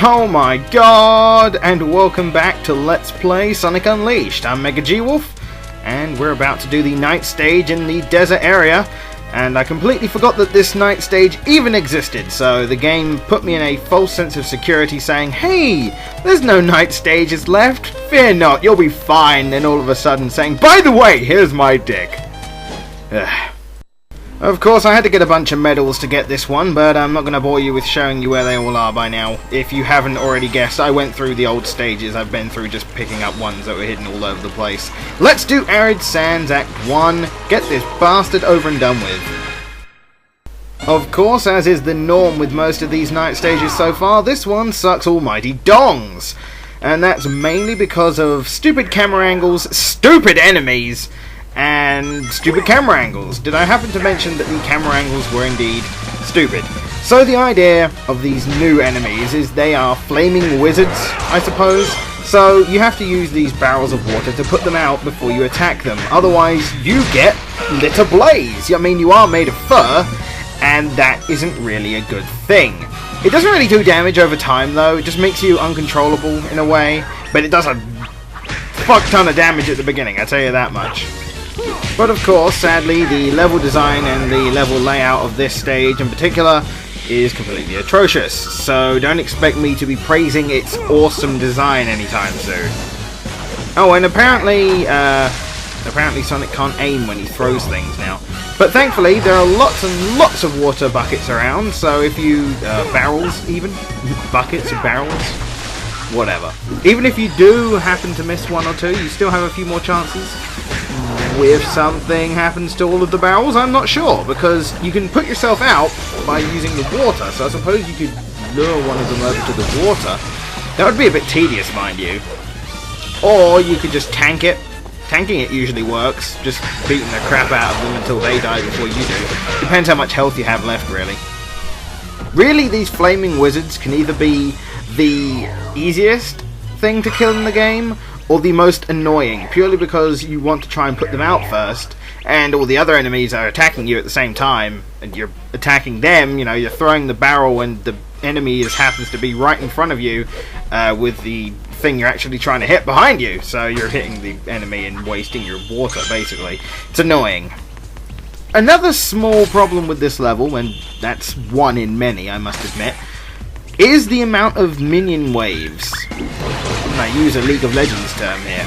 Oh my god, and welcome back to Let's Play Sonic Unleashed. I'm Mega G-Wolf, and we're about to do the night stage in the desert area, and I completely forgot that this night stage even existed, so the game put me in a false sense of security saying, hey, there's no night stages left, fear not, you'll be fine, then all of a sudden saying, by the way, here's my dick. Ugh. Of course, I had to get a bunch of medals to get this one, but I'm not going to bore you with showing you where they all are by now. If you haven't already guessed, I went through the old stages I've been through just picking up ones that were hidden all over the place. Let's do Arid Sands Act 1, get this bastard over and done with. Of course, as is the norm with most of these night stages so far, this one sucks almighty dongs! And that's mainly because of stupid camera angles, stupid enemies, and stupid camera angles. Did I happen to mention that the camera angles were indeed stupid? So the idea of these new enemies is they are flaming wizards, I suppose. So you have to use these barrels of water to put them out before you attack them. Otherwise you get lit ablaze. I mean, you are made of fur, and that isn't really a good thing. It doesn't really do damage over time though. It just makes you uncontrollable in a way. But it does a fuck ton of damage at the beginning, I tell you that much. But of course, sadly, the level design and the level layout of this stage in particular is completely atrocious, so don't expect me to be praising its awesome design anytime soon. Oh, and apparently Sonic can't aim when he throws things now. But thankfully, there are lots and lots of water buckets around, so if you... barrels, even? Buckets of barrels? Whatever. Even if you do happen to miss one or two, you still have a few more chances. If something happens to all of the barrels, I'm not sure, because you can put yourself out by using the water, so I suppose you could lure one of them over to the water. That would be a bit tedious, mind you. Or you could just tank it. Tanking it usually works, just beating the crap out of them until they die before you do. Depends how much health you have left, really. Really, these flaming wizards can either be the easiest thing to kill in the game, or the most annoying, purely because you want to try and put them out first, and all the other enemies are attacking you at the same time, and you're attacking them, you know, you're throwing the barrel and the enemy happens to be right in front of you, with the thing you're actually trying to hit behind you, so you're hitting the enemy and wasting your water, basically. It's annoying. Another small problem with this level, and that's one in many, I must admit, is the amount of minion waves. And I use a League of Legends term here.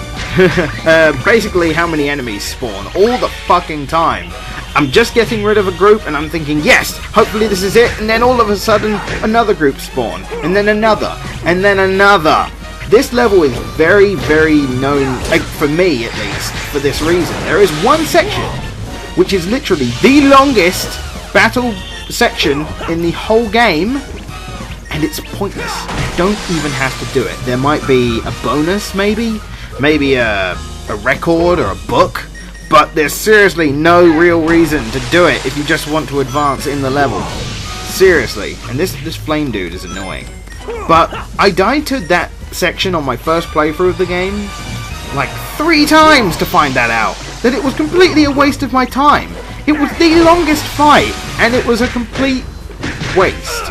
Basically how many enemies spawn all the fucking time. I'm just getting rid of a group and I'm thinking, yes, hopefully this is it, and then all of a sudden another group spawn, and then another, and then another. This level is very, very known, like, for me at least, for this reason. There is one section which is literally the longest battle section in the whole game, and it's pointless. You don't even have to do it. There might be a bonus, maybe a record or a book, but there's seriously no real reason to do it if you just want to advance in the level. Seriously. And this flame dude is annoying. But I died to that section on my first playthrough of the game like 3 times to find that out. That it was completely a waste of my time. It was the longest fight, and it was a complete waste.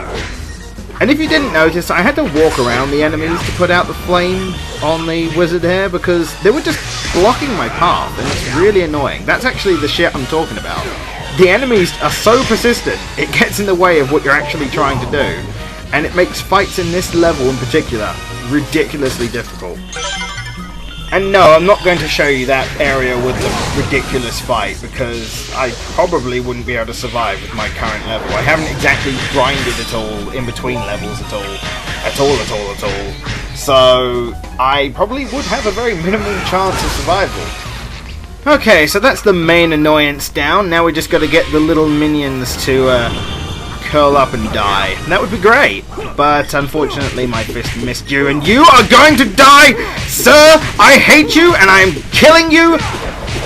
And if you didn't notice, I had to walk around the enemies to put out the flame on the wizard here, because they were just blocking my path, and it's really annoying. That's actually the shit I'm talking about. The enemies are so persistent, it gets in the way of what you're actually trying to do, and it makes fights in this level in particular ridiculously difficult. And no, I'm not going to show you that area with the ridiculous fight, because I probably wouldn't be able to survive with my current level. I haven't exactly grinded at all in between levels at all. So I probably would have a very minimum chance of survival. Okay, so that's the main annoyance down. Now we just got to get the little minions to curl up and die. And that would be great, but unfortunately my fist missed you, and you are going to die, sir! I hate you, and I am killing you!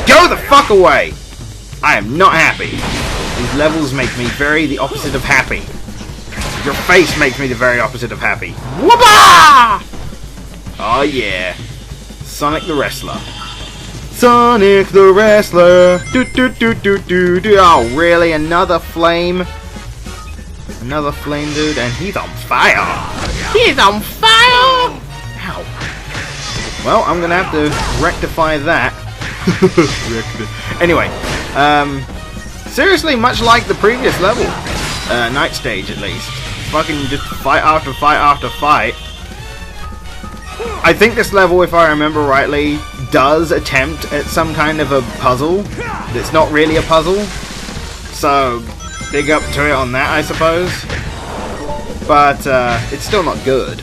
Go the fuck away! I am not happy. These levels make me the opposite of happy. Your face makes me the very opposite of happy. Whoopah! Oh yeah. Sonic the Wrestler. Sonic the Wrestler! Oh really? Another flame? Another flame dude, and he's on fire! He's on fire! Ow. Well, I'm gonna have to rectify that. Anyway, seriously, much like the previous level, night stage at least. Fucking just fight after fight after fight. I think this level, if I remember rightly, does attempt at some kind of a puzzle. It's not really a puzzle, so big up to it on that, I suppose. But it's still not good,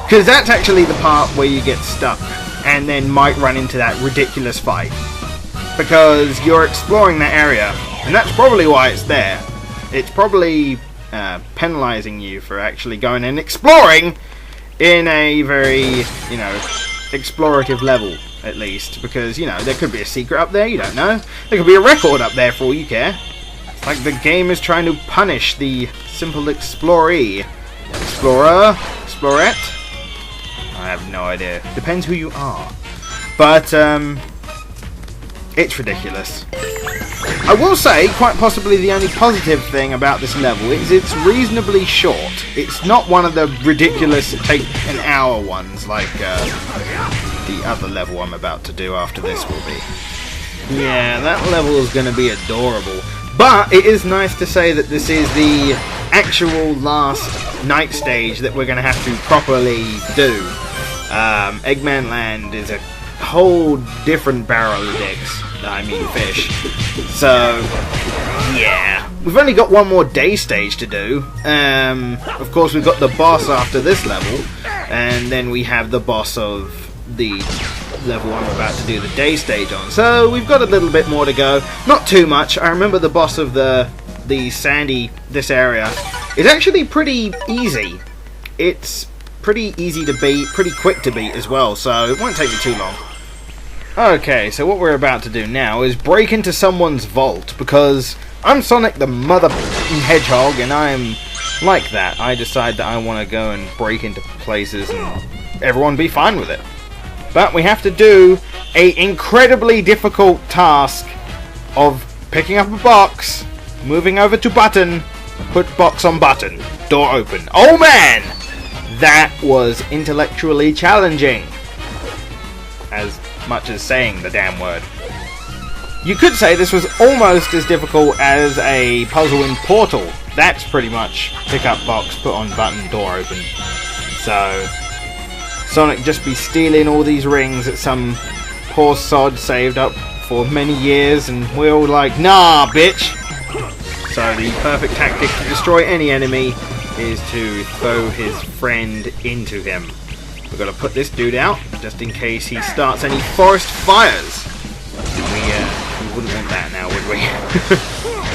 because that's actually the part where you get stuck and then might run into that ridiculous fight, because you're exploring that area, and that's probably why it's there. It's probably penalizing you for actually going and exploring in a very, you know, explorative level, at least, because, you know, there could be a secret up there, you don't know. There could be a record up there for all you care. It's like the game is trying to punish the simple exploree. Explorer? Explorette? I have no idea. Depends who you are. But, it's ridiculous. I will say, quite possibly the only positive thing about this level is it's reasonably short. It's not one of the ridiculous take an hour ones like the other level I'm about to do after this will be. Yeah, that level is going to be adorable. But it is nice to say that this is the actual last night stage that we're going to have to properly do. Eggman Land is a whole different barrel of dicks. I mean fish. So, yeah. We've only got one more day stage to do. Of course, we've got the boss after this level. And then we have the boss of the level I'm about to do the day stage on. So, we've got a little bit more to go. Not too much. I remember the boss of the this area is actually pretty easy. It's pretty easy to beat, pretty quick to beat as well. So, it won't take me too long. Okay, so what we're about to do now is break into someone's vault, because I'm Sonic the Mother Hedgehog, and I'm like that. I decide that I want to go and break into places and everyone be fine with it. But we have to do a incredibly difficult task of picking up a box, moving over to button, put box on button, door open. Oh man! That was intellectually challenging. As much as saying the damn word. You could say this was almost as difficult as a puzzle in Portal. That's pretty much pick up box, put on button, door open. So Sonic just be stealing all these rings that some poor sod saved up for many years, and we're all like, nah, bitch! So the perfect tactic to destroy any enemy is to throw his friend into him. We've got to put this dude out, just in case he starts any forest fires. We wouldn't want that now, would we?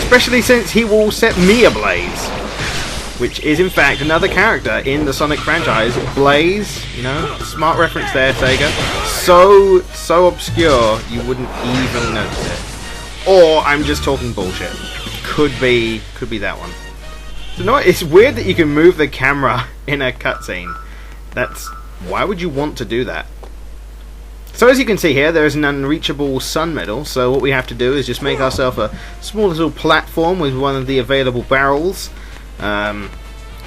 Especially since he will set me ablaze. Which is, in fact, another character in the Sonic franchise. Blaze, you know, smart reference there, Sega. So obscure, you wouldn't even notice it. Or, I'm just talking bullshit. Could be that one. So, no, it's weird that you can move the camera in a cutscene. Why would you want to do that? So as you can see here, there is an unreachable sun medal, so what we have to do is just make ourselves a small little platform with one of the available barrels. Of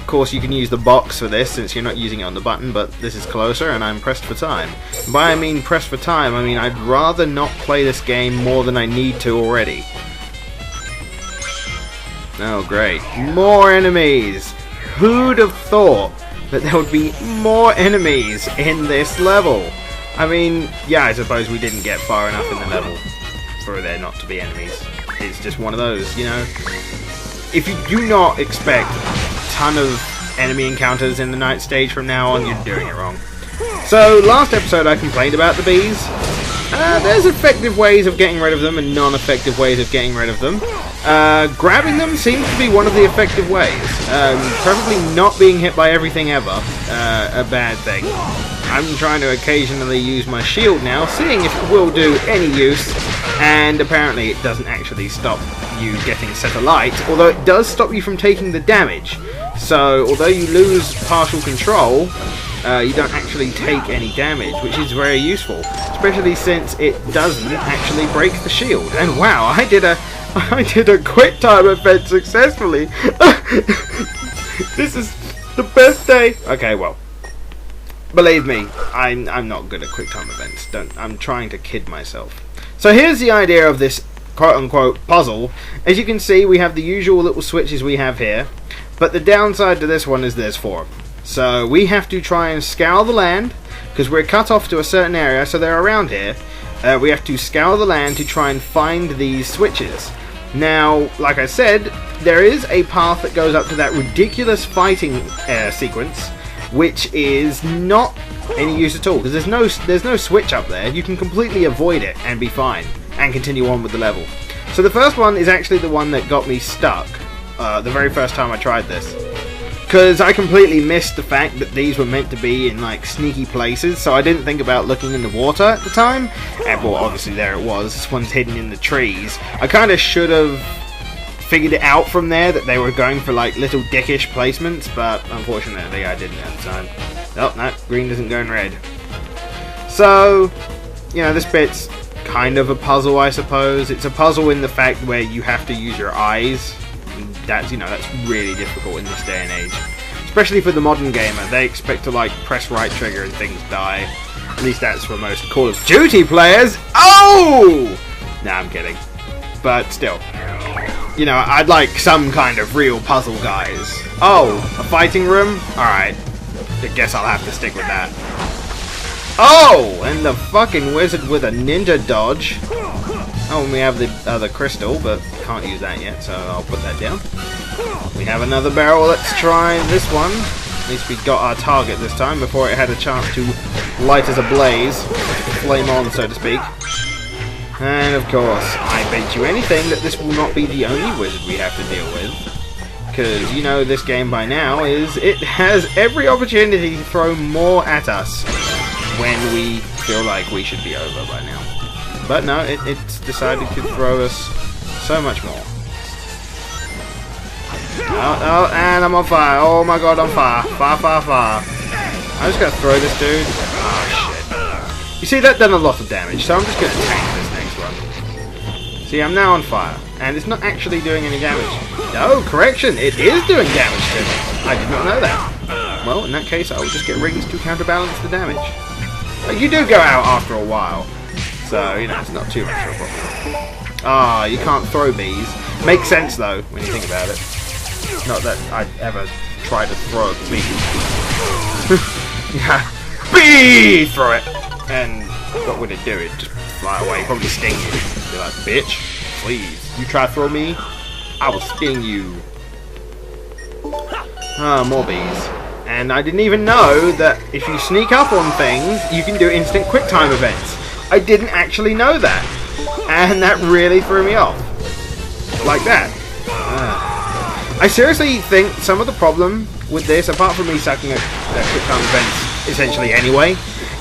course you can use the box for this since you're not using it on the button, but this is closer and I'm pressed for time. By I mean pressed for time, I mean I'd rather not play this game more than I need to already. Oh great, more enemies! Who'd have thought that there would be more enemies in this level? I mean, yeah, I suppose we didn't get far enough in the level for there not to be enemies. It's just one of those, you know? If you do not expect a ton of enemy encounters in the night stage from now on, you're doing it wrong. So, last episode I complained about the bees. There's effective ways of getting rid of them and non-effective ways of getting rid of them. Grabbing them seems to be one of the effective ways. Probably not being hit by everything ever, a bad thing. I'm trying to occasionally use my shield now, seeing if it will do any use, and apparently it doesn't actually stop you getting set alight, although it does stop you from taking the damage. So, although you lose partial control, you don't actually take any damage, which is very useful, especially since it doesn't actually break the shield. And wow, I did a quick time event successfully. This is The best day. Okay, well, believe me, I'm not good at QuickTime events. I'm trying to kid myself. So here's the idea of this quote-unquote puzzle. As you can see, we have the usual little switches we have here, but the downside to this one is there's 4 of them. So we have to try and scour the land, because we're cut off to a certain area, so they're around here. We have to scour the land to try and find these switches. Now, like I said, there is a path that goes up to that ridiculous fighting sequence, which is not any use at all, because there's no switch up there. You can completely avoid it and be fine, and continue on with the level. So the first one is actually the one that got me stuck, the very first time I tried this. Because I completely missed the fact that these were meant to be in like sneaky places, so I didn't think about looking in the water at the time. And well, obviously there it was. This one's hidden in the trees. I kind of should have figured it out from there that they were going for like little dickish placements, but unfortunately I didn't at the time. Oh no, green doesn't go in red. So, you know, this bit's kind of a puzzle, I suppose. It's a puzzle in the fact where you have to use your eyes. That's really difficult in this day and age, especially for the modern gamer. They expect to like press right trigger and things die. At least that's for most Call of Duty players. Oh! Nah, I'm kidding. But still, you know, I'd like some kind of real puzzle, guys. Oh, a fighting room? Alright, I guess I'll have to stick with that. Oh, and the fucking wizard with a ninja dodge. Oh, and we have the other crystal, but can't use that yet, so I'll put that down. We have another barrel. Let's try this one. At least we got our target this time before it had a chance to light as a blaze, flame on, so to speak. And of course, I bet you anything that this will not be the only wizard we have to deal with. Because you know this game by now it has every opportunity to throw more at us when we feel like we should be over by now. But no, it's decided to throw us so much more. Oh, and I'm on fire. Oh my god, on fire. Fire. I'm just going to throw this dude. Oh shit. You see, that done a lot of damage, so I'm just going to tank this next one. See, I'm now on fire, and it's not actually doing any damage. No, correction, it is doing damage to me. I did not know that. Well, in that case, I'll just get rings to counterbalance the damage. But you do go out after a while. So, you know, it's not too much of a problem. Ah, you can't throw bees. Makes sense, though, when you think about it. Not that I'd ever try to throw a bee. Yeah, bee! Throw it! And what would it do? It'd just fly away, probably sting you. Be like, bitch, please, you try to throw me, I will sting you. Ah, more bees. And I didn't even know that if you sneak up on things, you can do instant QuickTime events. I didn't actually know that, and that really threw me off. Like that. I seriously think some of the problem with this, apart from me sucking at QuickTime events essentially anyway,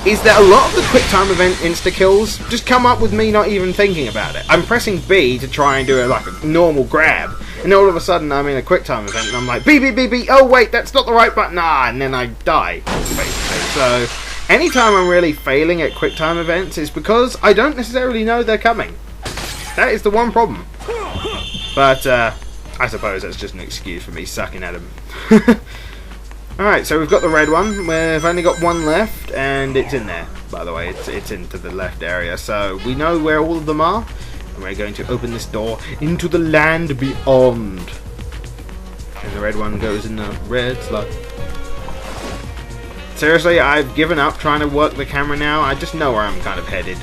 is that a lot of the QuickTime event insta-kills just come up with me not even thinking about it. I'm pressing B to try and do a normal grab, and all of a sudden I'm in a QuickTime event and I'm like, B, oh wait, that's not the right button, and then I die, basically. So anytime I'm really failing at QuickTime events is because I don't necessarily know they're coming. That is the one problem. But I suppose that's just an excuse for me sucking at them. Alright, so we've got the red one. We've only got one left, and it's in there, by the way. It's into the left area, so we know where all of them are. And we're going to open this door into the land beyond. And the red one goes in the red slot. Seriously, I've given up trying to work the camera now. I just know where I'm kind of headed.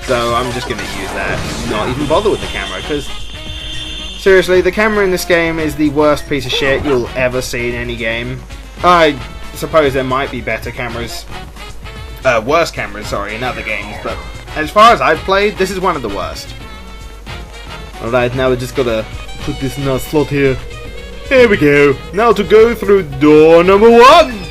So I'm just going to use that, not even bother with the camera, because seriously, the camera in this game is the worst piece of shit you'll ever see in any game. I suppose there might be better cameras, worse cameras, sorry, in other games, but as far as I've played, this is one of the worst. Alright, now we just gotta put this in our slot here. Here we go. Now to go through door number 1!